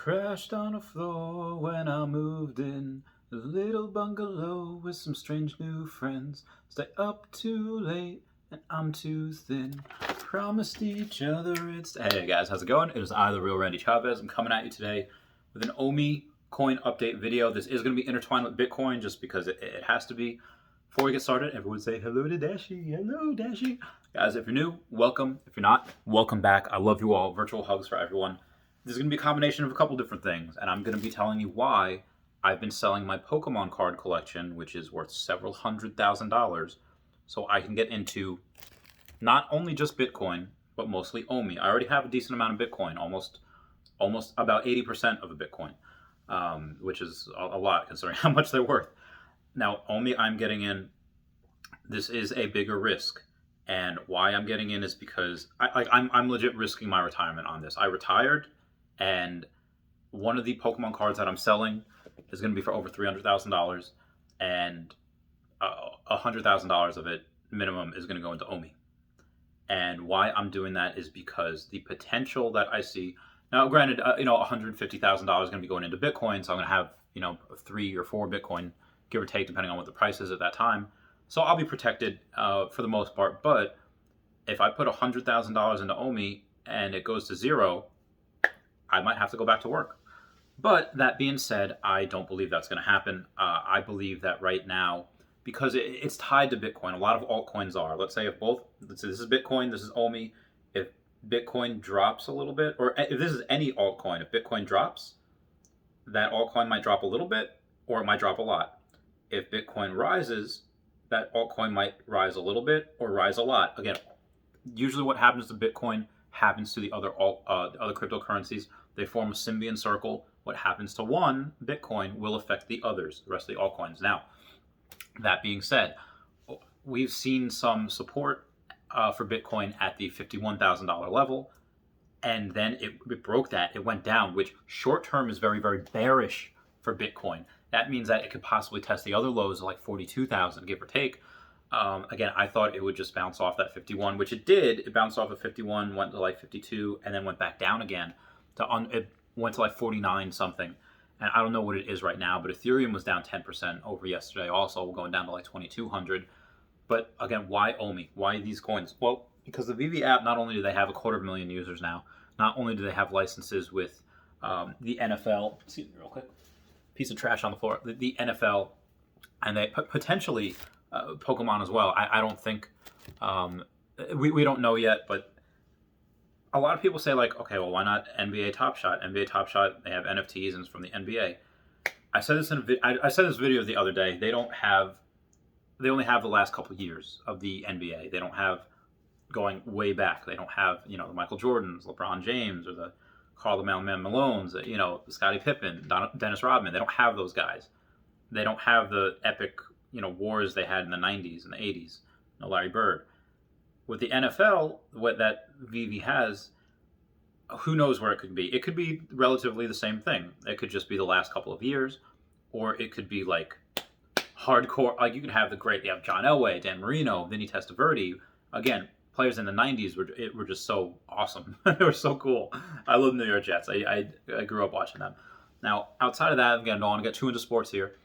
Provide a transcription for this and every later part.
Crashed on the floor when I moved in a little bungalow with some strange new friends. Stay up too late and I'm too thin. Promised each other it's... Hey guys, how's it going? It is I, the real Randy Chavez. I'm coming at you today with an OMI coin update video. This is going to be intertwined with Bitcoin just because it has to be. Before we get started, everyone say hello to Dashi. Hello, Dashi. Guys, if you're new, welcome. If you're not, welcome back. I love you all. Virtual hugs for everyone. This is going to be a combination of a couple different things, and I'm going to be telling you why I've been selling my Pokemon card collection, which is worth several $100,000, so I can get into not only just Bitcoin, but mostly OMI. I already have a decent amount of Bitcoin, almost about 80% of a Bitcoin, which is a lot considering how much they're worth. Now, OMI I'm getting in, this is a bigger risk. And why I'm getting in is because I'm legit risking my retirement on this. I retired, and one of the Pokemon cards that I'm selling is going to be for over $300,000, and $100,000 of it minimum is going to go into OMI. And why I'm doing that is because the potential that I see now. Granted, $150,000 is going to be going into Bitcoin, so I'm going to have 3 or 4 Bitcoin, give or take, depending on what the price is at that time. So I'll be protected for the most part. But if I put $100,000 into OMI and it goes to zero, I might have to go back to work. But that being said, I don't believe that's going to happen. I believe that right now, because it's tied to Bitcoin, a lot of altcoins are. Let's say this is Bitcoin, this is OMI. If Bitcoin drops a little bit, or if this is any altcoin, if Bitcoin drops, that altcoin might drop a little bit, or it might drop a lot. If Bitcoin rises, that altcoin might rise a little bit or rise a lot. Again, usually what happens to Bitcoin happens to the other cryptocurrencies. They form a symbiont circle. What happens to one Bitcoin will affect the others, the rest of the altcoins. Now, that being said, we've seen some support for Bitcoin at the $51,000 level, and then it broke that. It went down, which short term is very, very bearish for Bitcoin. That means that it could possibly test the other lows of like 42,000, give or take. Again, I thought it would just bounce off that 51, which it did. It bounced off of 51, went to like 52, and then went back down again. It went to like 49 something. And I don't know what it is right now, but Ethereum was down 10% over yesterday, also going down to like 2,200. But again, why OMI? Why these coins? Well, because the VV app, not only do they have 250,000 users now, not only do they have licenses with the NFL. Excuse me real quick. Piece of trash on the floor. The NFL, and they potentially Pokemon as well. I don't think we don't know yet, but a lot of people say like, okay, well, why not NBA Top Shot? NBA Top Shot, they have NFTs and it's from the NBA. I said this I said this video the other day. They only have the last couple of years of the NBA. They don't have going way back. They don't have the Michael Jordans, LeBron James, or the Karl the Mailman Malones, the Scottie Pippen, Dennis Rodman. They don't have those guys. They don't have the epic, wars they had in the 90s and the 80s. No Larry Bird. With the NFL, what that VV has, who knows where it could be? It could be relatively the same thing. It could just be the last couple of years, or it could be like hardcore. Like you could have you have John Elway, Dan Marino, Vinny Testaverde. Again, players in the 90s were just so awesome. They were so cool. I love New York Jets. I grew up watching them. Now, outside of that, again, I don't want to get too into sports here,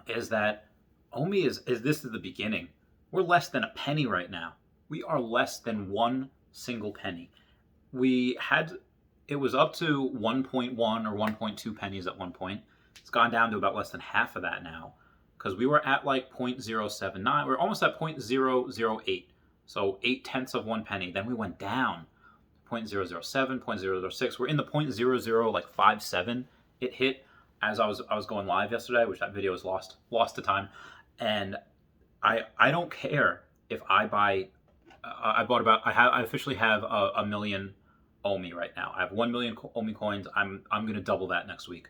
is that OMI is this is the beginning. We're less than a penny right now. We are less than one single penny. It was up to 1.1 or 1.2 pennies at one point. It's gone down to about less than half of that now, because we were at like 0.079. We're almost at 0.008. So 0.8 of 1 penny. Then we went down 0.007, 0.006. We're in the 0.0057. It hit as I was going live yesterday, which that video is lost to time. And I don't care if I buy. I officially have a million OMI right now. I have 1 million OMI coins. I'm going to double that next week.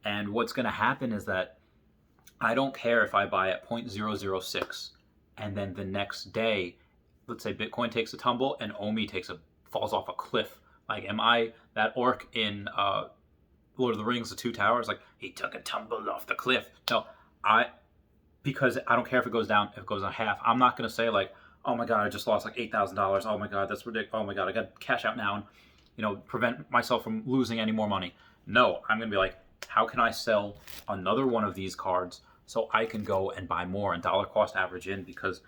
And what's going to happen is that I don't care if I buy at 0.006, and then the next day, let's say Bitcoin takes a tumble and OMI falls off a cliff. Like, am I that orc in Lord of the Rings, the Two Towers? Like, he took a tumble off the cliff. No, because I don't care if it goes down, if it goes down half. I'm not going to say like, oh my God, I just lost like $8,000. Oh my God, that's ridiculous. Oh my God, I got to cash out now. And prevent myself from losing any more money. No, I'm going to be like, how can I sell another one of these cards so I can go and buy more and dollar cost average in? Because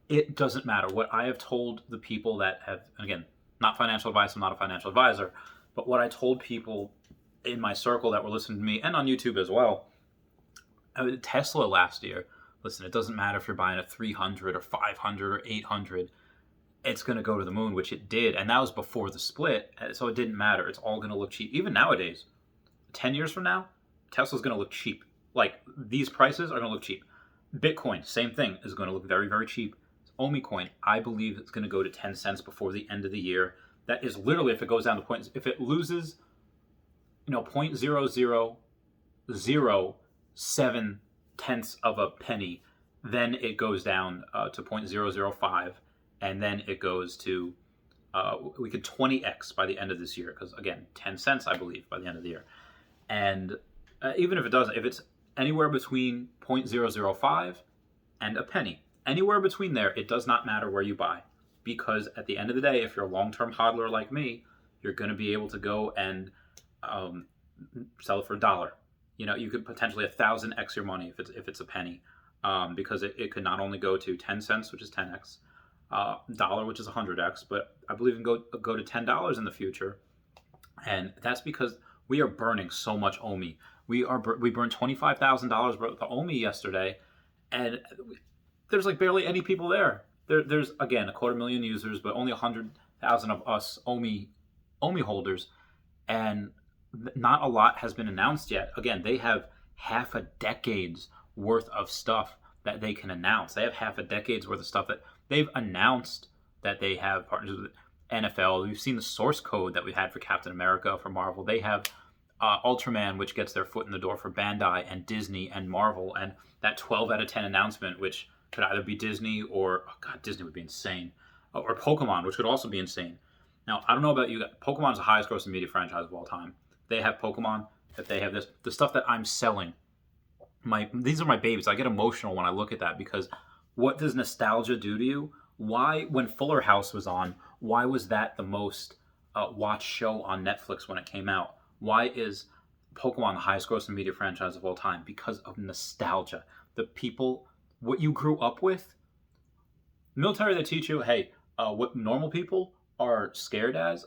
it doesn't matter. What I have told the people that have, again, not financial advice, I'm not a financial advisor, but what I told people in my circle that were listening to me and on YouTube as well, Tesla last year, listen, it doesn't matter if you're buying a 300 or 500 or 800, it's going to go to the moon, which it did. And that was before the split. So it didn't matter. It's all going to look cheap. Even nowadays, 10 years from now, Tesla's going to look cheap. Like, these prices are going to look cheap. Bitcoin, same thing, is going to look very, very cheap. OMI coin, I believe it's going to go to 10 cents before the end of the year. That is literally, if it goes down to points, if it loses, 0.0007 tenths of a penny, then it goes down to 0.005, and then it goes to, we could 20x by the end of this year, because again, 10 cents, I believe, by the end of the year. And even if it doesn't, if it's anywhere between 0.005 and a penny, anywhere between there, it does not matter where you buy, because at the end of the day, if you're a long-term hodler like me, you're going to be able to go and sell it for $1. You could potentially 1,000x your money if it's a penny, because it could not only go to 10 cents, which is 10x, dollar, which is 100x, but I believe it can go to $10 in the future, and that's because we are burning so much OMI. We burned $25,000 worth of OMI yesterday, and there's like barely any people there. There's again 250,000 users, but only 100,000 of us OMI holders, and not a lot has been announced yet. Again, they have half a decade's worth of stuff that they can announce. They have half a decade's worth of stuff that they've announced that they have partners with NFL. We've seen the source code that we had for Captain America, for Marvel. They have Ultraman, which gets their foot in the door for Bandai and Disney and Marvel, and that 12 out of 10 announcement, which could either be Disney or, oh God, Disney would be insane, or Pokemon, which could also be insane. Now, I don't know about you. Pokemon's the highest grossing media franchise of all time. They have Pokemon, that they have this, the stuff that I'm selling. These are my babies. I get emotional when I look at that, because what does nostalgia do to you? Why, when Fuller House was on, why was that the most watched show on Netflix when it came out? Why is Pokemon the highest grossing media franchise of all time? Because of nostalgia. The people, what you grew up with. Military, they teach you, hey, what normal people are scared of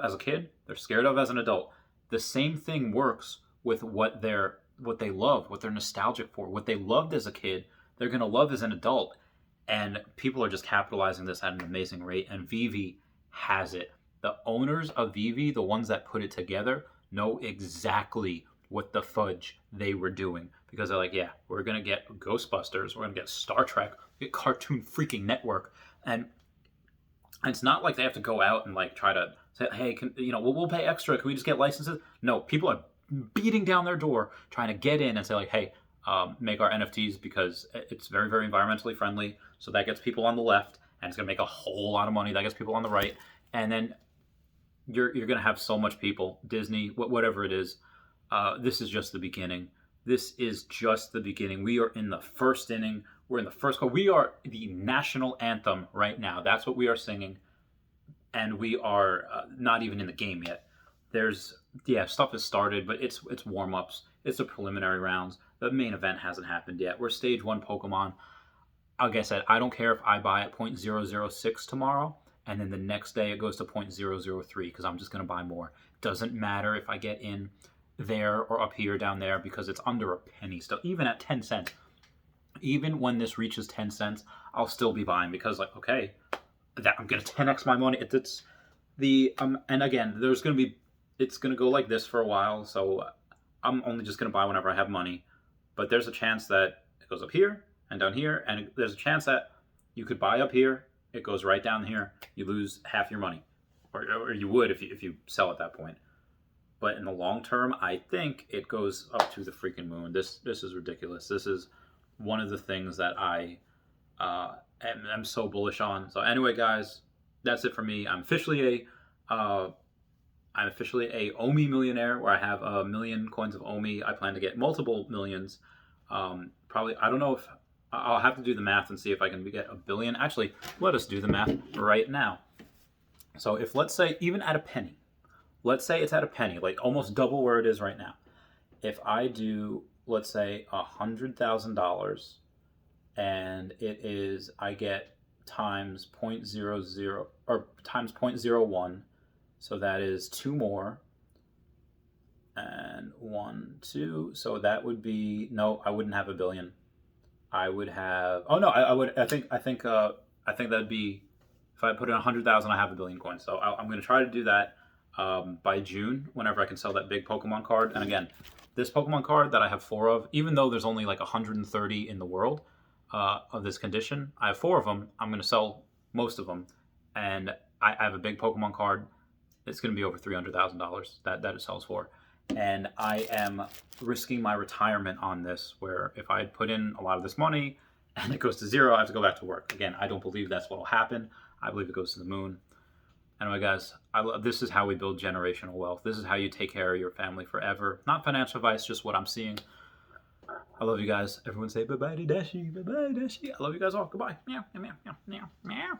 as a kid, they're scared of as an adult. The same thing works with what they love, what they're nostalgic for, what they loved as a kid, they're going to love as an adult. And people are just capitalizing this at an amazing rate. And Vivi has it. The owners of Vivi, the ones that put it together, know exactly what the fudge they were doing. Because they're like, yeah, we're going to get Ghostbusters, we're going to get Star Trek, get Cartoon freaking Network. And it's not like they have to go out and like try to say, hey, we'll pay extra. Can we just get licenses? No, people are beating down their door trying to get in and say like, hey, make our NFTs, because it's very, very environmentally friendly. So that gets people on the left, and it's going to make a whole lot of money. That gets people on the right. And then you're going to have so much people, Disney, whatever it is. This is just the beginning. This is just the beginning. We are in the first inning. We're in the first quarter. We are the national anthem right now. That's what we are singing. And we are not even in the game yet. Stuff has started, but it's warm-ups. It's the preliminary rounds. The main event hasn't happened yet. We're stage 1 Pokemon. Like I said, I don't care if I buy at 0.006 tomorrow, and then the next day it goes to 0.003, because I'm just going to buy more. Doesn't matter if I get in there or up here, down there, because it's under a penny still. Even at 10 cents. Even when this reaches 10 cents, I'll still be buying, because like, okay, I'm going to 10x my money. It's the, and again, it's going to go like this for a while, so I'm only just going to buy whenever I have money. But there's a chance that it goes up here and down here, and there's a chance that you could buy up here, it goes right down here, you lose half your money, or you would if you sell at that point. But in the long term, I think it goes up to the freaking moon. This is ridiculous. This is one of the things that I am so bullish on. So anyway, guys, that's it for me. I'm officially a OMI millionaire, where I have 1 million coins of OMI. I plan to get multiple millions. Probably, I don't know if I'll have to do the math and see if I can get 1 billion. Actually, let us do the math right now. So if, let's say, even at a penny, let's say it's at a penny, like almost double where it is right now. If I do, let's say, $100,000, and I get times 0.00 or times 0.01, so that is 2 more, and 1, 2, so that would be, no, I wouldn't have a billion. I would have, oh no, I would, I think that'd be, if I put in 100,000, I have a billion coins. So I'm going to try to do that by June, whenever I can sell that big Pokemon card. And again, this Pokemon card that I have 4 of, even though there's only like 130 in the world of this condition, I have 4 of them. I'm going to sell most of them, and I have a big Pokemon card. It's going to be over $300,000 that it sells for. And I am risking my retirement on this, where if I had put in a lot of this money and it goes to 0, I have to go back to work. Again, I don't believe that's what will happen. I believe it goes to the moon. Anyway, guys, this is how we build generational wealth. This is how you take care of your family forever. Not financial advice, just what I'm seeing. I love you guys. Everyone say bye-bye to Dashi. Bye-bye, Dashi. I love you guys all. Goodbye. Meow, meow, meow, meow, meow.